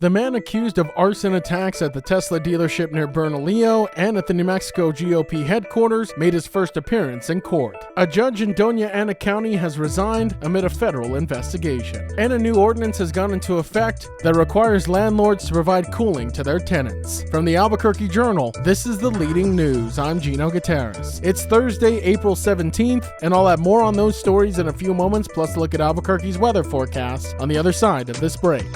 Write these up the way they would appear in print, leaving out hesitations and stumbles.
The man accused of arson attacks at the Tesla dealership near Bernalillo and at the New Mexico GOP headquarters made his first appearance in court. A judge in Dona County has resigned amid a federal investigation. And a new ordinance has gone into effect that requires landlords to provide cooling to their tenants. From the Albuquerque Journal, this is the leading news. I'm Gino Gutierrez. It's Thursday, April 17th, and I'll have more on those stories in a few moments, plus a look at Albuquerque's weather forecast on the other side of this break.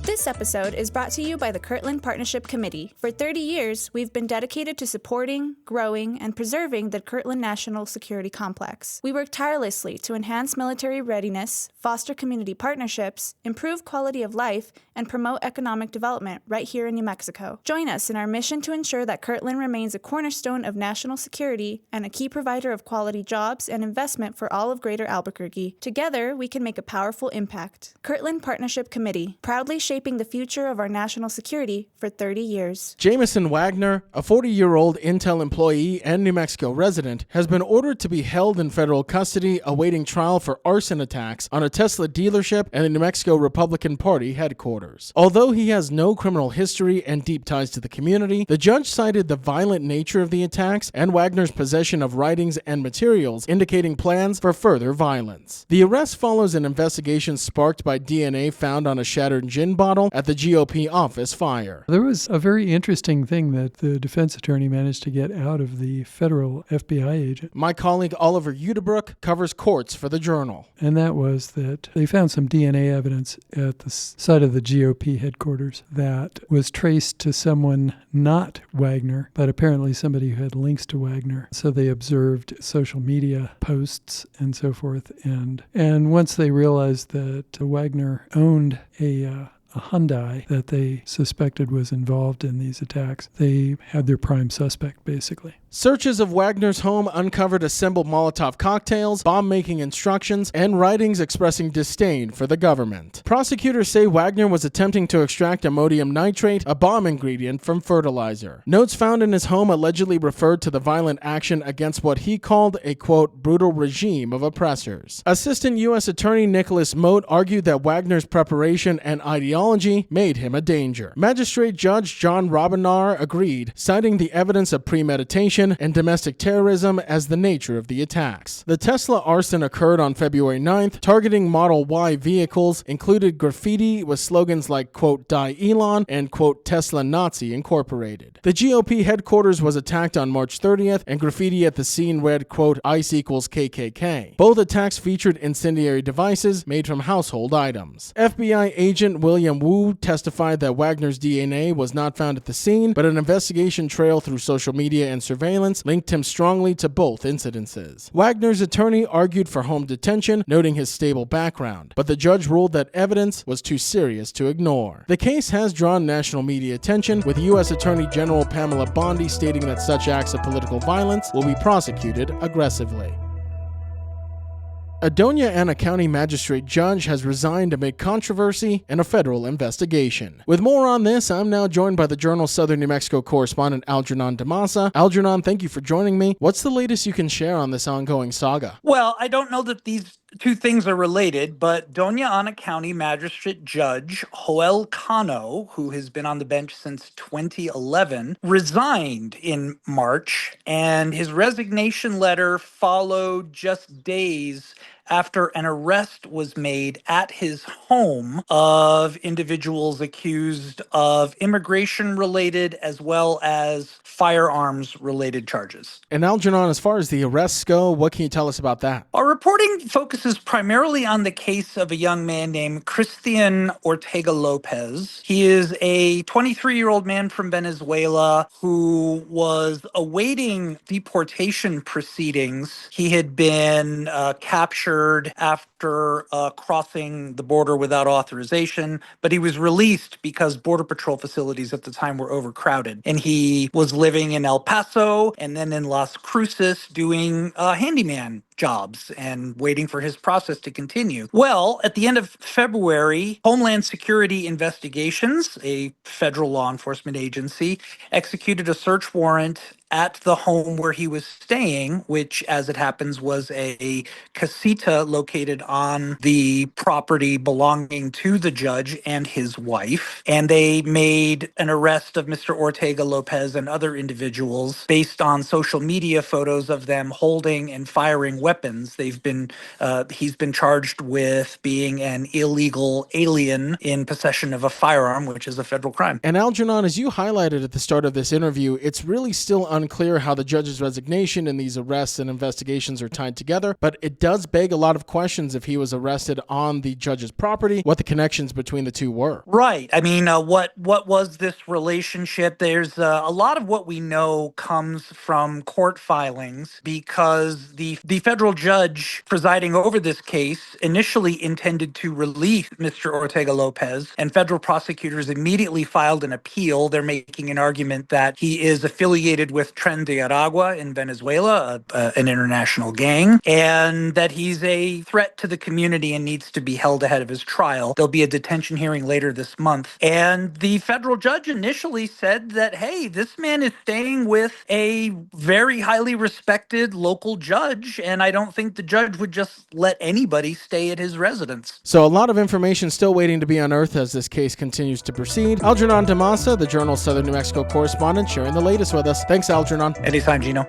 This episode is brought to you by the Kirtland Partnership Committee. For 30 years, we've been dedicated to supporting, growing, and preserving the Kirtland National Security Complex. We work tirelessly to enhance military readiness, foster community partnerships, improve quality of life, and promote economic development right here in New Mexico. Join us in our mission to ensure that Kirtland remains a cornerstone of national security and a key provider of quality jobs and investment for all of Greater Albuquerque. Together, we can make a powerful impact. Kirtland Partnership Committee, proudly shaping the future of our national security for 30 years. Jamison Wagner, a 40-year-old Intel employee and New Mexico resident, has been ordered to be held in federal custody awaiting trial for arson attacks on a Tesla dealership and the New Mexico Republican Party headquarters. Although he has no criminal history and deep ties to the community, the judge cited the violent nature of the attacks and Wagner's possession of writings and materials indicating plans for further violence. The arrest follows an investigation sparked by DNA found on a shattered gin bottle at the GOP office fire. There was a very interesting thing that the defense attorney managed to get out of the federal FBI agent. My colleague Oliver Udebrook covers courts for the Journal. And that was that they found some DNA evidence at the site of the GOP headquarters that was traced to someone not Wagner, but apparently somebody who had links to Wagner. So they observed social media posts and so forth. And once they realized that Wagner owned a Hyundai that they suspected was involved in these attacks, they had their prime suspect, basically. Searches of Wagner's home uncovered assembled Molotov cocktails, bomb-making instructions, and writings expressing disdain for the government. Prosecutors say Wagner was attempting to extract ammonium nitrate, a bomb ingredient, from fertilizer. Notes found in his home allegedly referred to the violent action against what he called a, quote, brutal regime of oppressors. Assistant U.S. Attorney Nicholas Moat argued that Wagner's preparation and ideology made him a danger. Magistrate Judge John Robinar agreed, citing the evidence of premeditation and domestic terrorism as the nature of the attacks. The Tesla arson occurred on February 9th, targeting Model Y vehicles, included graffiti with slogans like, quote, Die Elon and, quote, Tesla Nazi Incorporated. The GOP headquarters was attacked on March 30th, and graffiti at the scene read, quote, ICE equals KKK. Both attacks featured incendiary devices made from household items. FBI agent William Wu testified that Wagner's DNA was not found at the scene, but an investigation trail through social media and surveillance linked him strongly to both incidences. Wagner's attorney argued for home detention, noting his stable background, but the judge ruled that evidence was too serious to ignore. The case has drawn national media attention, with U.S. Attorney General Pamela Bondi stating that such acts of political violence will be prosecuted aggressively. A Dona County magistrate judge has resigned amid controversy and a federal investigation. With more on this, I'm now joined by the Journal's Southern New Mexico correspondent Algernon Damasa. Algernon, thank you for joining me. What's the latest you can share on this ongoing saga? Well, I don't know that these two things are related, but Dona County Magistrate Judge Joel Cano, who has been on the bench since 2011, resigned in March, and his resignation letter followed just days after an arrest was made at his home of individuals accused of immigration-related as well as firearms-related charges. And Algernon, as far as the arrests go, what can you tell us about that? Our reporting focuses primarily on the case of a young man named Christian Ortega Lopez. He is a 23-year-old man from Venezuela who was awaiting deportation proceedings. He had been captured after crossing the border without authorization, but he was released because Border Patrol facilities at the time were overcrowded. And he was living in El Paso and then in Las Cruces doing handyman jobs and waiting for his process to continue. Well, at the end of February, Homeland Security Investigations, a federal law enforcement agency, executed a search warrant at the home where he was staying, which, as it happens, was a casita located on the property belonging to the judge and his wife. And they made an arrest of Mr. Ortega Lopez and other individuals based on social media photos of them holding and firing weapons. He's been charged with being an illegal alien in possession of a firearm, which is a federal crime. And Algernon, as you highlighted at the start of this interview, it's really still unclear how the judge's resignation and these arrests and investigations are tied together, but it does beg a lot of questions if he was arrested on the judge's property, what the connections between the two were. Right. I mean, what was this relationship? There's a lot of what we know comes from court filings, because the federal judge presiding over this case initially intended to release Mr. Ortega Lopez, and federal prosecutors immediately filed an appeal. They're making an argument that he is affiliated with Tren de Aragua in Venezuela, an international gang, and that he's a threat to the community and needs to be held ahead of his trial. There'll be a detention hearing later this month. And the federal judge initially said that, hey, this man is staying with a very highly respected local judge, and I don't think the judge would just let anybody stay at his residence. So a lot of information still waiting to be unearthed as this case continues to proceed. Algernon Damasa, the Journal Southern New Mexico correspondent, sharing the latest with us. Thanks, Algernon. Anytime, Gino.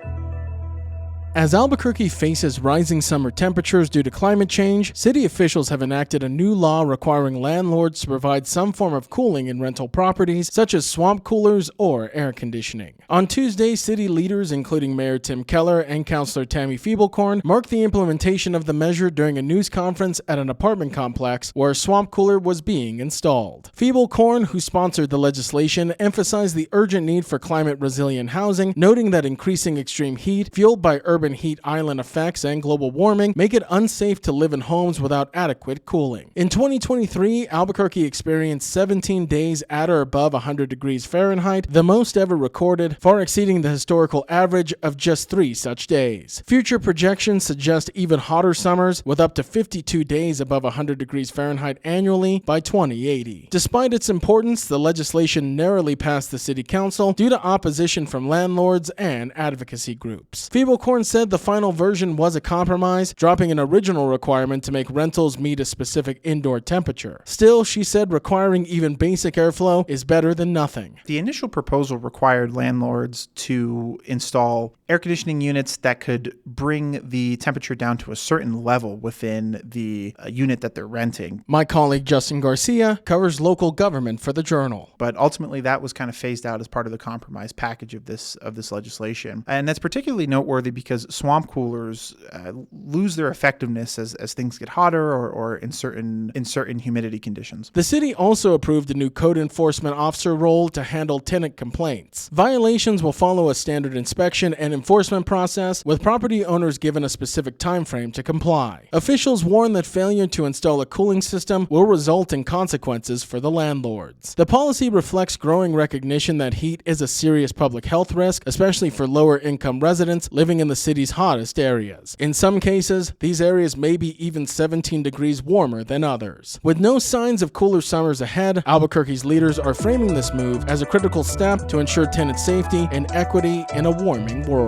As Albuquerque faces rising summer temperatures due to climate change, city officials have enacted a new law requiring landlords to provide some form of cooling in rental properties, such as swamp coolers or air conditioning. On Tuesday, city leaders, including Mayor Tim Keller and Councilor Tammy Feeblecorn, marked the implementation of the measure during a news conference at an apartment complex where a swamp cooler was being installed. Feeblecorn, who sponsored the legislation, emphasized the urgent need for climate-resilient housing, noting that increasing extreme heat, fueled by urban heat island effects and global warming, make it unsafe to live in homes without adequate cooling. In 2023, Albuquerque experienced 17 days at or above 100 degrees Fahrenheit, the most ever recorded, far exceeding the historical average of just 3 such days. Future projections suggest even hotter summers, with up to 52 days above 100 degrees Fahrenheit annually by 2080. Despite its importance, the legislation narrowly passed the city council due to opposition from landlords and advocacy groups. Feeblecorn said the final version was a compromise, dropping an original requirement to make rentals meet a specific indoor temperature. Still, she said requiring even basic airflow is better than nothing. The initial proposal required landlords to install air conditioning units that could bring the temperature down to a certain level within the unit that they're renting. My colleague Justin Garcia covers local government for the Journal. But ultimately that was kind of phased out as part of the compromise package of this legislation. And that's particularly noteworthy because swamp coolers lose their effectiveness as things get hotter or in certain humidity conditions. The city also approved a new code enforcement officer role to handle tenant complaints. Violations will follow a standard inspection and enforcement process, with property owners given a specific time frame to comply. Officials warn that failure to install a cooling system will result in consequences for the landlords. The policy reflects growing recognition that heat is a serious public health risk, especially for lower income residents living in the city's hottest areas. In some cases, these areas may be even 17 degrees warmer than others. With no signs of cooler summers ahead, Albuquerque's leaders are framing this move as a critical step to ensure tenant safety and equity in a warming world.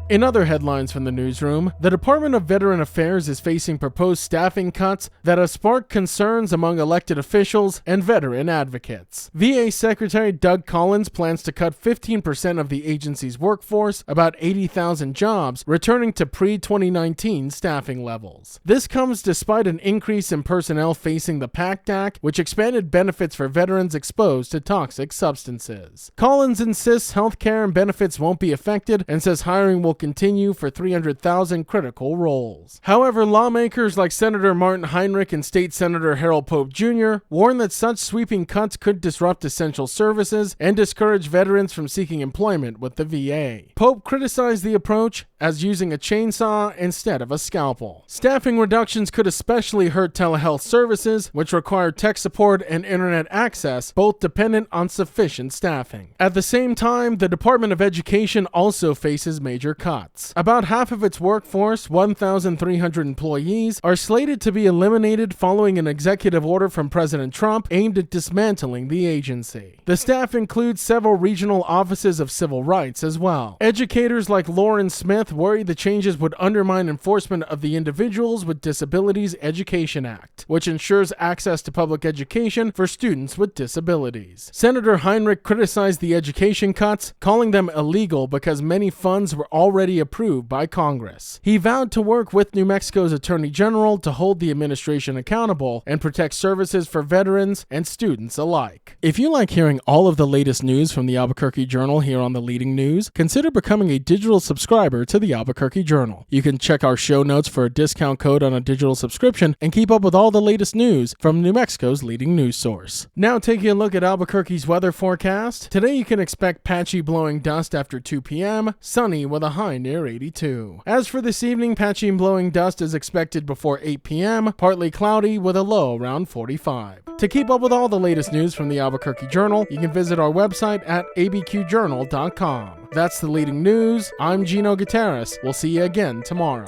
In other headlines from the newsroom, the Department of Veteran Affairs is facing proposed staffing cuts that have sparked concerns among elected officials and veteran advocates. VA Secretary Doug Collins plans to cut 15% of the agency's workforce, about 80,000 jobs, returning to pre-2019 staffing levels. This comes despite an increase in personnel facing the PACT Act, which expanded benefits for veterans exposed to toxic substances. Collins insists healthcare and benefits won't be affected and says hiring will continue for 300,000 critical roles. However, lawmakers like Senator Martin Heinrich and State Senator Harold Pope Jr. warn that such sweeping cuts could disrupt essential services and discourage veterans from seeking employment with the VA. Pope criticized the approach, as using a chainsaw instead of a scalpel. Staffing reductions could especially hurt telehealth services, which require tech support and internet access, both dependent on sufficient staffing. At the same time, the Department of Education also faces major cuts. About half of its workforce, 1,300 employees, are slated to be eliminated following an executive order from President Trump aimed at dismantling the agency. The staff includes several regional offices of civil rights as well. Educators like Lauren Smith worry the changes would undermine enforcement of the Individuals with Disabilities Education Act, which ensures access to public education for students with disabilities. Senator Heinrich criticized the education cuts, calling them illegal because many funds were already approved by Congress. He vowed to work with New Mexico's Attorney General to hold the administration accountable and protect services for veterans and students alike. If you like hearing all of the latest news from the Albuquerque Journal here on the Leading News, consider becoming a digital subscriber to the Albuquerque Journal. You can check our show notes for a discount code on a digital subscription and keep up with all the latest news from New Mexico's leading news source. Now taking a look at Albuquerque's weather forecast. Today you can expect patchy blowing dust after 2 p.m., sunny with a high near 82. As for this evening, patchy and blowing dust is expected before 8 p.m., partly cloudy with a low around 45. To keep up with all the latest news from the Albuquerque Journal, you can visit our website at abqjournal.com. That's the Leading News. I'm Gino Gutierrez. We'll see you again tomorrow.